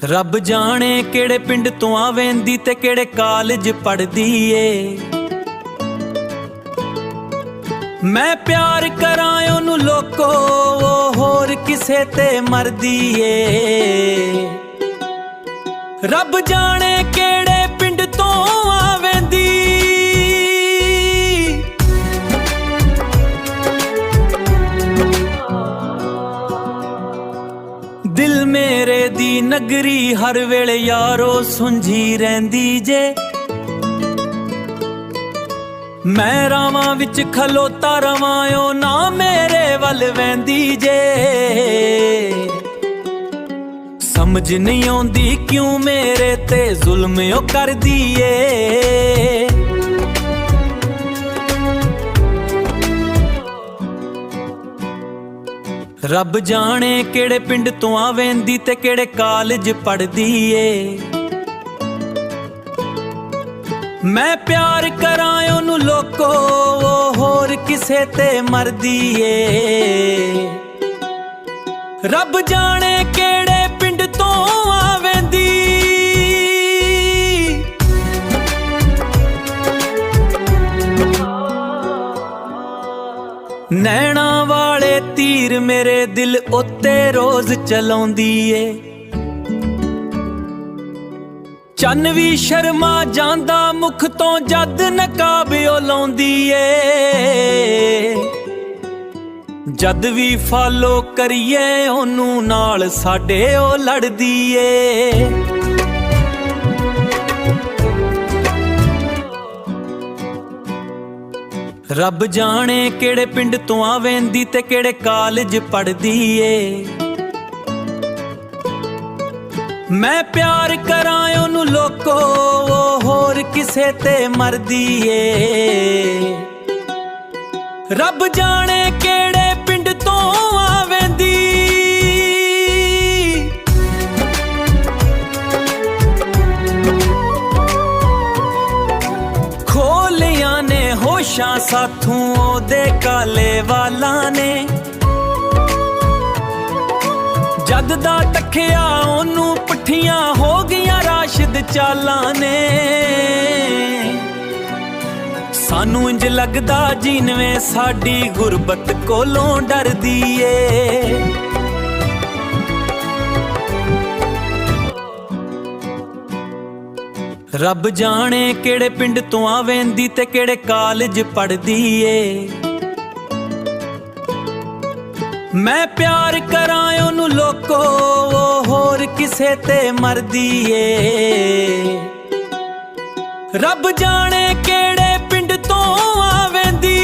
ਰੱਬ ਜਾਣੇ ਕਿਹੜੇ ਪਿੰਡ ਤੋਂ ਆਵੇਂਦੀ ਤੇ ਕਿਹੜੇ ਕਾਲਜ ਪੜਦੀ ਏ। ਮੈਂ ਪਿਆਰ ਕਰਾਂ ਉਹਨੂੰ ਲੋਕੋ, ਉਹ ਹੋਰ ਕਿਸੇ ਤੇ ਮਰਦੀ ਏ। ਰੱਬ ਜਾਣੇ ਕਿਹੜੇ ਪਿੰਡ ਤੋਂ ਆਵੇਂਦੀ, ਦਿਲ ਮੇਰੇ ਦੀ ਨਗਰੀ ਹਰ ਵੇਲੇ ਯਾਰੋ ਸੁੰਝੀ ਰਹਿੰਦੀ ਜੇ। ਮੈਂ ਰਾਵਾਂ ਵਿੱਚ ਖਲੋਤਾ ਰਵਾਂ, ਓ ਨਾ ਮੇਰੇ ਵੱਲ ਵਹਿੰਦੀ ਜੇ। ਸਮਝ ਨਹੀਂ ਆਉਂਦੀ ਕਿਉਂ ਮੇਰੇ ਤੇ ਜ਼ੁਲਮ ਓ ਕਰਦੀ ਏ। ਰੱਬ ਜਾਣੇ ਕਿਹੜੇ ਪਿੰਡ ਤੋਂ ਆਵੇਂਦੀ ਤੇ ਕਿਹੜੇ ਕਾਲਜ ਪੜਦੀ ਏ। ਮੈਂ ਪਿਆਰ ਕਰਾਂ ਉਹਨੂੰ ਲੋਕੋ, ਉਹ ਹੋਰ ਕਿਸੇ ਤੇ ਮਰਦੀ ਏ। ਰੱਬ ਜਾਣੇ ਕਿਹੜੇ ਪਿੰਡ ਤੋਂ ਆਵੇਂਦੀ, ਨੈਣਾ ਵਾਲੇ ਤੀਰ ਮੇਰੇ ਦਿਲ ਉੱਤੇ ਰੋਜ਼ ਚਲਾਉਂਦੀ ਏ। ਚੰਨ ਵੀ ਸ਼ਰਮਾ ਜਾਂਦਾ ਮੁਖ ਤੋਂ ਜਦ ਨਕਾਬ ਓ ਲਾਉਂਦੀ ਏ। ਜਦ ਵੀ ਫਾਲੋ ਕਰੀਏ ਉਹਨੂੰ ਨਾਲ ਸਾਡੇ ਉਹ ਲੜਦੀ ਏ। ਰੱਬ ਜਾਣੇ ਕਿਹੜੇ ਪਿੰਡ ਤੋਂ ਆਵੇਂਦੀ ਤੇ ਕਿਹੜੇ ਕਾਲਜ ਪੜਦੀ ਏ। ਮੈਂ ਪਿਆਰ ਕਰਾਂ ਉਹਨੂੰ ਲੋਕੋ, ਉਹ ਹੋਰ ਕਿਸੇ ਤੇ ਮਰਦੀ ਏ। ਰੱਬ ਜਾਣੇ ਕਿਹੜੇ ਪਿੰਡ ਤੋਂ ਆਵੇਂਦੀ, ਖੋਲਿਆਂ ਨੇ ਹੋਸ਼ਾਂ ਸਾਥੋਂ ਉਹਦੇ ਕਾਲੇ ਵਾਲਾਂ ਨੇ। ਜਦ ਦਾ ਤੱਕਿਆ ਉਹਨੂੰ ਪੁੱਠੀਆਂ ਹੋ ਗਈਆਂ ਰਾਸ਼ਿਦ ਚਾਲਾਂ ਨੇ। ਸਾਨੂੰ ਇੰਜ ਲੱਗਦਾ ਜਿਵੇਂ ਸਾਡੀ ਗੁਰਬਤ ਕੋਲੋਂ ਡਰਦੀ ਏ। ਰੱਬ ਜਾਣੇ ਕਿਹੜੇ ਪਿੰਡ ਤੋਂ ਆਵੇਂਦੀ ਤੇ ਕਿਹੜੇ ਕਾਲਜ ਪੜਦੀ ਏ। ਮੈਂ ਪਿਆਰ ਕਰਾਂ ਉਹਨੂੰ ਲੋਕੋ, ਉਹ ਹੋਰ ਕਿਸੇ ਤੇ ਮਰਦੀ ਏ। ਰੱਬ ਜਾਣੇ ਕਿਹੜੇ ਪਿੰਡ ਤੋਂ ਆਵੇਂਦੀ,